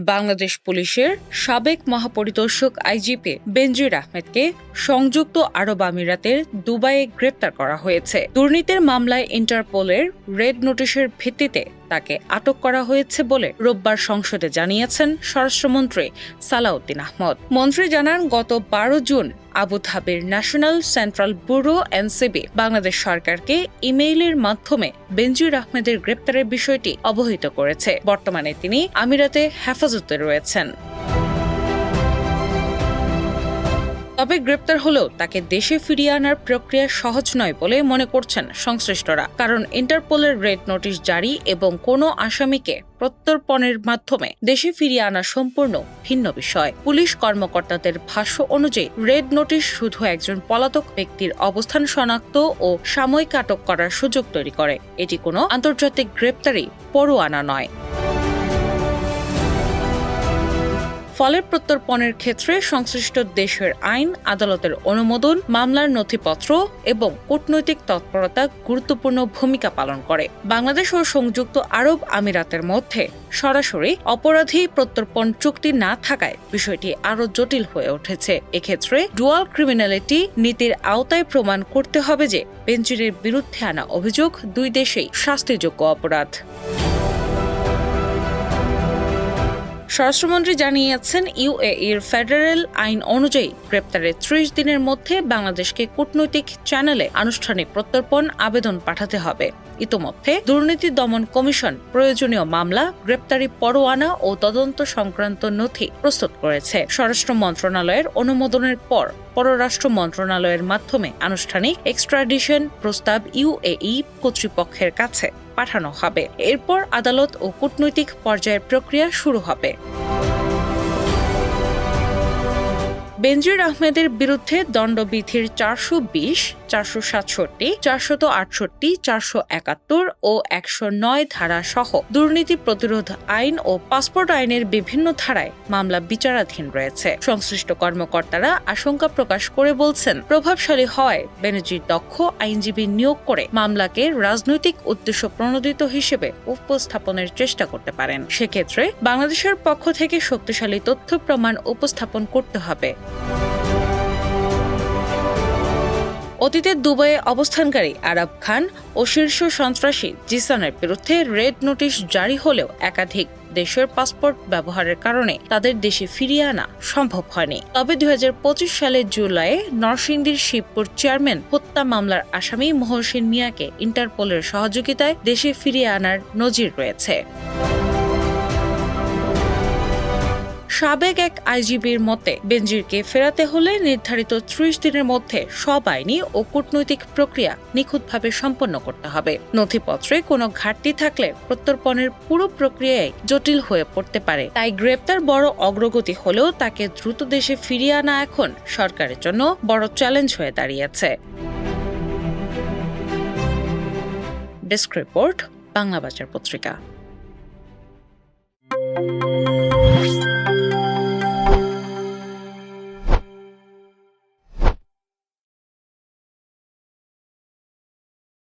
বাংলাদেশ পুলিশের সাবেক মহাপরিদর্শক আইজিপি বেনজির আহমেদকে সংযুক্ত আরব আমিরাতের দুবাইয়ে গ্রেপ্তার করা হয়েছে। দুর্নীতির মামলায় ইন্টারপোলের রেড নোটিশের ভিত্তিতে তাকে আটক করা হয়েছে বলে রোববার সংসদে জানিয়েছেন স্বরাষ্ট্রমন্ত্রী সালাউদ্দিন আহমদ। মন্ত্রী জানান, গত 12 জুন আবুধাবির national central bureau NCB Bangladesh সরকারকে ইমেইলের মাধ্যমে বেনজির আহমেদের গ্রেপ্তারের বিষয়টি অবহিত করেছে। বর্তমানে তিনি আমিরাতে হেফাজতে রয়েছেন। তবে গ্রেপ্তার হলেও তাকে দেশে ফিরিয়ে আনার প্রক্রিয়া সহজ নয় বলে মনে করছেন সংশ্লিষ্টরা। কারণ ইন্টারপোলের রেড নোটিশ জারি এবং কোনো আসামিকে প্রত্যর্পণের মাধ্যমে দেশে ফিরিয়ে আনা সম্পূর্ণ ভিন্ন বিষয়। পুলিশ কর্মকর্তাদের ভাষ্য অনুযায়ী রেড নোটিশ শুধু একজন পলাতক ব্যক্তির অবস্থান শনাক্ত ও সাময়িক আটক করার সুযোগ তৈরি করে। এটি কোনো আন্তর্জাতিক গ্রেপ্তারি পরোয়ানা নয়। ফলে প্রত্যর্পণের ক্ষেত্রে সংশ্লিষ্ট দেশের আইন, আদালতের অনুমোদন, মামলার নথিপত্র এবং কূটনৈতিক তৎপরতা গুরুত্বপূর্ণ ভূমিকা পালন করে। বাংলাদেশ ও সংযুক্ত আরব আমিরাতের মধ্যে সরাসরি অপরাধী প্রত্যর্পণ চুক্তি না থাকায় বিষয়টি আরও জটিল হয়ে উঠেছে। এক্ষেত্রে ডুয়াল ক্রিমিনালিটি নীতির আওতায় প্রমাণ করতে হবে যে বেনজিরের বিরুদ্ধে আনা অভিযোগ দুই দেশেই শাস্তিযোগ্য অপরাধ। স্বরাষ্ট্রমন্ত্রী জানিয়েছেন, ইউএইর ফেডারেল আইন অনুযায়ী গ্রেপ্তারের 30 দিনের মধ্যে বাংলাদেশকে কূটনৈতিক চ্যানেলে আনুষ্ঠানিক প্রত্যর্পণ আবেদন পাঠাতে হবে। ইতোমধ্যে দুর্নীতি দমন কমিশন প্রয়োজনীয় মামলা, গ্রেপ্তারি পরোয়ানা ও তদন্ত সংক্রান্ত নথি প্রস্তুত করেছে। স্বরাষ্ট্র মন্ত্রণালয়ের অনুমোদনের পর পররাষ্ট্র মন্ত্রণালয়ের মাধ্যমে আনুষ্ঠানিক এক্সট্রাডিশন প্রস্তাব ইউএই কর্তৃপক্ষের কাছে পাঠানো হবে। এরপর আদালত ও কূটনৈতিক পর্যায়ের প্রক্রিয়া শুরু হবে। বেনজির আহমেদের বিরুদ্ধে দণ্ডবিধির 420, 467, 468, 471 ও 109 ধারা সহ দুর্নীতি প্রতিরোধ আইন ও পাসপোর্ট আইনের বিভিন্ন ধারায় মামলা বিচারাধীন রয়েছে। সংশ্লিষ্ট কর্মকর্তারা আশঙ্কা প্রকাশ করে বলছেন, প্রভাবশালী হয় বেনজির দক্ষ আইনজীবী নিয়োগ করে মামলাকে রাজনৈতিক উদ্দেশ্য প্রণোদিত হিসেবে উপস্থাপনের চেষ্টা করতে পারেন। সেক্ষেত্রে বাংলাদেশের পক্ষ থেকে শক্তিশালী তথ্য প্রমাণ উপস্থাপন করতে হবে। অতীতে দুবাইয়ে অবস্থানকারী আরাব খান ও শীর্ষ সন্ত্রাসী জিসানের বিরুদ্ধে রেড নোটিশ জারি হলেও একাধিক দেশের পাসপোর্ট ব্যবহারের কারণে তাদের দেশে ফিরিয়ে আনা সম্ভব হয়নি। তবে 2025 সালের জুলাইয়ে নরসিংদীর শিবপুর চেয়ারম্যান হত্যা মামলার আসামি মহসিন মিয়াকে ইন্টারপোলের সহযোগিতায় দেশে ফিরিয়ে আনার নজির রয়েছে। সাবেক এক আইজিবির মতে, বেনজিরকে ফেরাতে হলে নির্ধারিত 30 দিনের মধ্যে সব আইনি ও কূটনৈতিক প্রক্রিয়া নিখুঁতভাবে সম্পন্ন করতে হবে। নথিপত্রে কোনো ঘাটতি থাকলে প্রত্যর্পণের পুরো প্রক্রিয়ায় জটিল হয়ে পড়তে পারে। তাই গ্রেপ্তার বড় অগ্রগতি হলেও তাকে দ্রুত দেশে ফিরিয়ে আনা এখন সরকারের জন্য বড় চ্যালেঞ্জ হয়ে দাঁড়িয়েছে। ডেস্ক রিপোর্ট, বাংলা বাজার পত্রিকা।